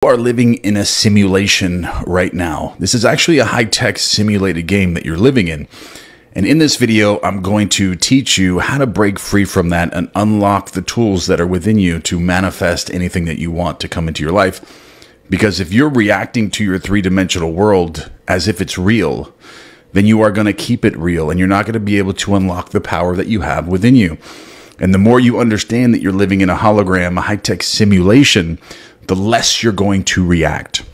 Are living in a simulation right now. This is actually a high-tech simulated game that you're living in. And in this video, I'm going to teach you how to break free from that and unlock the tools that are within you to manifest anything that you want to come into your life. Because if you're reacting to your three-dimensional world as if it's real, then you are going to keep it real and you're not going to be able to unlock the power that you have within you. And the more you understand that you're living in a hologram, a high-tech simulation, the less you're going to react.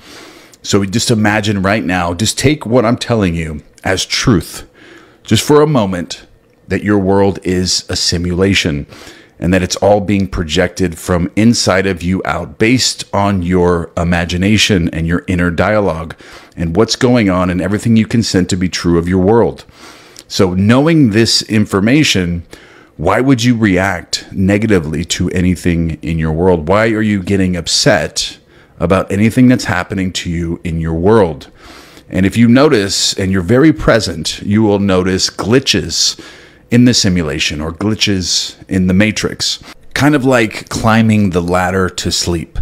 So just imagine right now, just take what I'm telling you as truth, just for a moment, that your world is a simulation and that it's all being projected from inside of you out based on your imagination and your inner dialogue and what's going on and everything you consent to be true of your world. So knowing this information, why would you react negatively to anything in your world? Why are you getting upset about anything that's happening to you in your world? And if you notice, and you're very present, you will notice glitches in the simulation or glitches in the matrix. Kind of like climbing the ladder to sleep.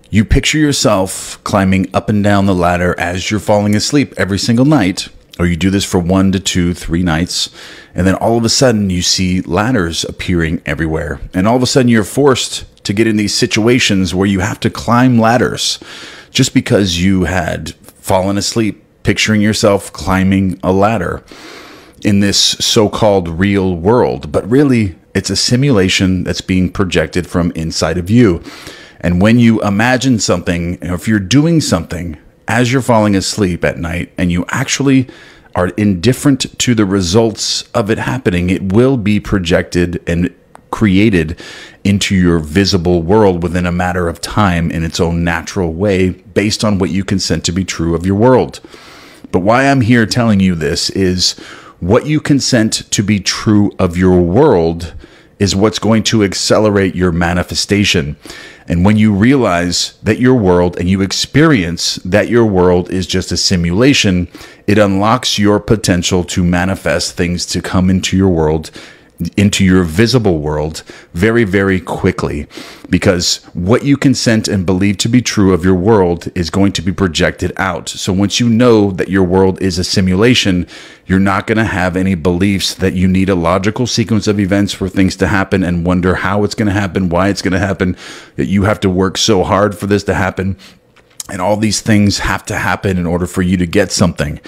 You picture yourself climbing up and down the ladder as you're falling asleep every single night. Or you do this for 1 to 2, 3 nights, and then all of a sudden you see ladders appearing everywhere. And all of a sudden you're forced to get in these situations where you have to climb ladders just because you had fallen asleep picturing yourself climbing a ladder in this so-called real world. But really, it's a simulation that's being projected from inside of you. And when you imagine something, or if you're doing something as you're falling asleep at night and you actually are indifferent to the results of it happening, it will be projected and created into your visible world within a matter of time in its own natural way based on what you consent to be true of your world. But why I'm here telling you this is what you consent to be true of your world is what's going to accelerate your manifestation. And when you realize that your world and you experience that your world is just a simulation, it unlocks your potential to manifest things to come into your world, into your visible world very, very quickly. Because what you consent and believe to be true of your world is going to be projected out. So once you know that your world is a simulation, you're not going to have any beliefs that you need a logical sequence of events for things to happen and wonder how it's going to happen, why it's going to happen, that you have to work so hard for this to happen. And all these things have to happen in order for you to get something.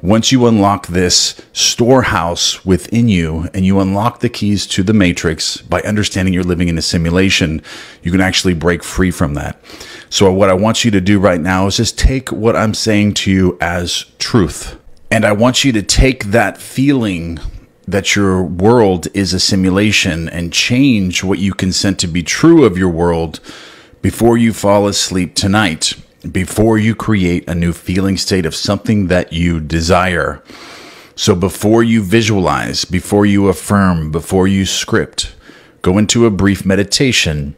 Once you unlock this storehouse within you and you unlock the keys to the matrix by understanding you're living in a simulation, you can actually break free from that. So what I want you to do right now is just take what I'm saying to you as truth. And I want you to take that feeling that your world is a simulation and change what you consent to be true of your world before you fall asleep tonight. Before you create a new feeling state of something that you desire. So before you visualize, before you affirm, before you script, go into a brief meditation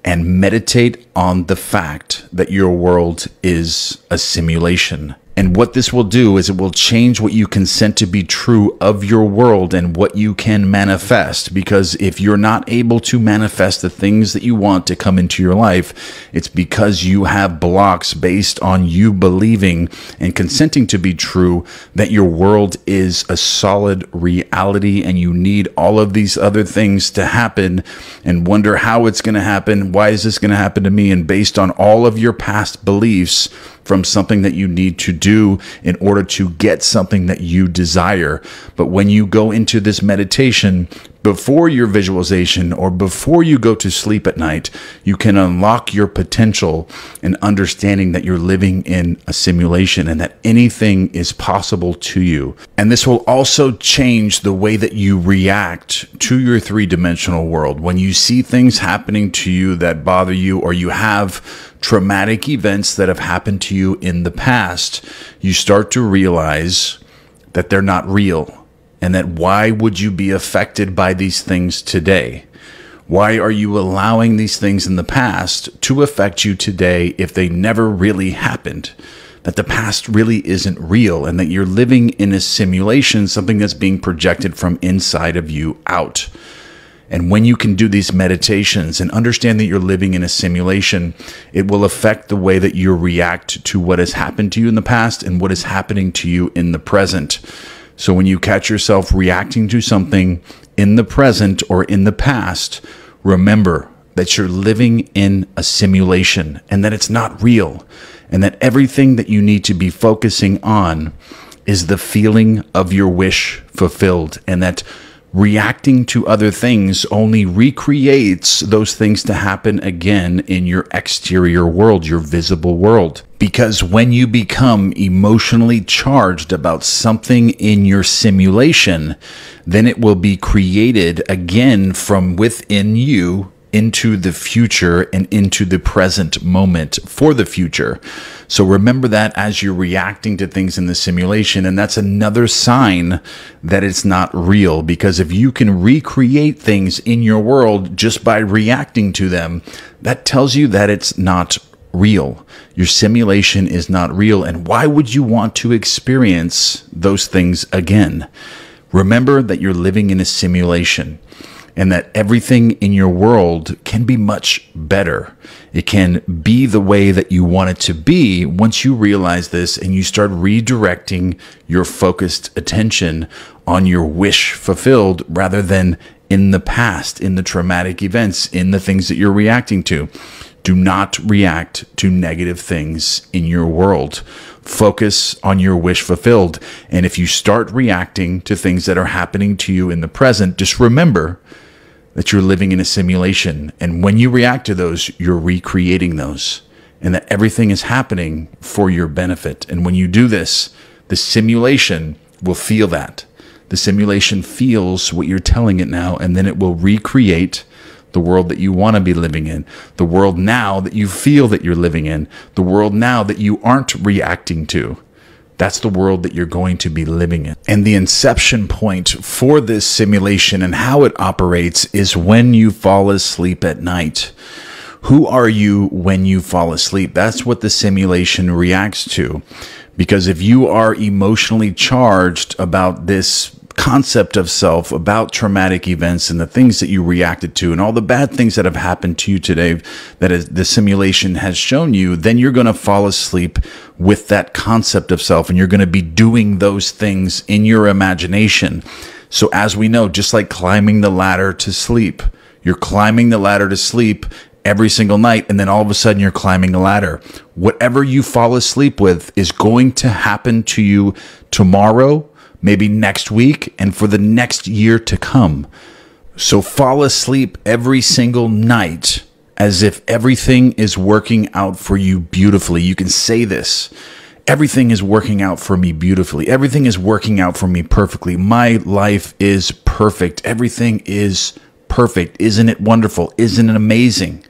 and meditate on the fact that your world is a simulation. And what this will do is it will change what you consent to be true of your world and what you can manifest. Because if you're not able to manifest the things that you want to come into your life, it's because you have blocks based on you believing and consenting to be true that your world is a solid reality and you need all of these other things to happen and wonder how it's going to happen. Why is this going to happen to me? And based on all of your past beliefs from something that you need to do in order to get something that you desire. But when you go into this meditation, before your visualization or before you go to sleep at night, you can unlock your potential and understanding that you're living in a simulation and that anything is possible to you. And this will also change the way that you react to your three-dimensional world. When you see things happening to you that bother you, or you have traumatic events that have happened to you in the past, you start to realize that they're not real. And that why would you be affected by these things today? Why are you allowing these things in the past to affect you today if they never really happened? That the past really isn't real and that you're living in a simulation, something that's being projected from inside of you out. And when you can do these meditations and understand that you're living in a simulation, it will affect the way that you react to what has happened to you in the past and what is happening to you in the present. So when you catch yourself reacting to something in the present or in the past, remember that you're living in a simulation and that it's not real, and that everything that you need to be focusing on is the feeling of your wish fulfilled, and that reacting to other things only recreates those things to happen again in your exterior world, your visible world. Because when you become emotionally charged about something in your simulation, then it will be created again from within you into the future and into the present moment for the future. So remember that as you're reacting to things in the simulation, and that's another sign that it's not real, because if you can recreate things in your world just by reacting to them, that tells you that it's not real. Your simulation is not real. And why would you want to experience those things again? Remember that you're living in a simulation, and that everything in your world can be much better. It can be the way that you want it to be once you realize this and you start redirecting your focused attention on your wish fulfilled rather than in the past, in the traumatic events, in the things that you're reacting to. Do not react to negative things in your world. Focus on your wish fulfilled. And if you start reacting to things that are happening to you in the present, just remember that you're living in a simulation. And when you react to those, you're recreating those, and that everything is happening for your benefit. And when you do this, the simulation will feel that. The simulation feels what you're telling it now, and then it will recreate the world that you want to be living in, the world now that you feel that you're living in, the world now that you aren't reacting to. That's the world that you're going to be living in. And the inception point for this simulation and how it operates is when you fall asleep at night. Who are you when you fall asleep? That's what the simulation reacts to. Because if you are emotionally charged about this concept of self, about traumatic events and the things that you reacted to and all the bad things that have happened to you today that is, the simulation has shown you, then you're going to fall asleep with that concept of self, and you're going to be doing those things in your imagination. So as we know, just like climbing the ladder to sleep, you're climbing the ladder to sleep every single night, and then all of a sudden you're climbing a ladder. Whatever you fall asleep with is going to happen to you tomorrow, maybe next week, and for the next year to come. So fall asleep every single night as if everything is working out for you beautifully. You can say this: everything is working out for me beautifully. Everything is working out for me perfectly. My life is perfect. Everything is perfect. Isn't it wonderful? Isn't it amazing?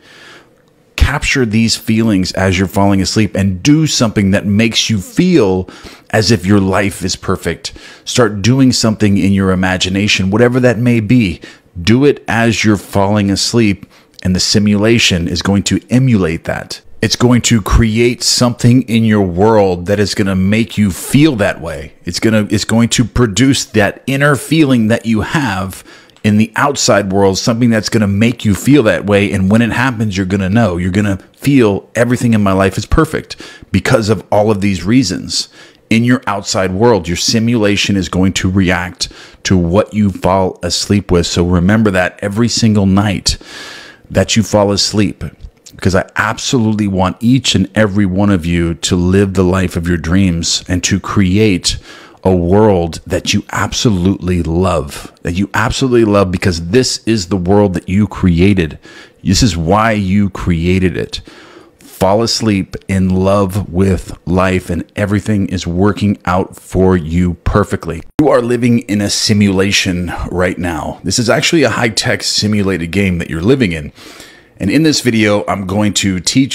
Capture these feelings as you're falling asleep and do something that makes you feel as if your life is perfect. Start doing something in your imagination, whatever that may be. Do it as you're falling asleep, and the simulation is going to emulate that. It's going to create something in your world that is going to make you feel that way. It's going to produce that inner feeling that you have in the outside world, something that's going to make you feel that way. And when it happens, you're going to know, you're going to feel everything in my life is perfect because of all of these reasons. In your outside world, your simulation is going to react to what you fall asleep with. So remember that every single night that you fall asleep, because I absolutely want each and every one of you to live the life of your dreams and to create a world that you absolutely love, because this is the world that you created. This is why you created it. Fall asleep in love with life, and everything is working out for you perfectly. You are living in a simulation right now. This is actually a high-tech simulated game that you're living in. And in this video, I'm going to teach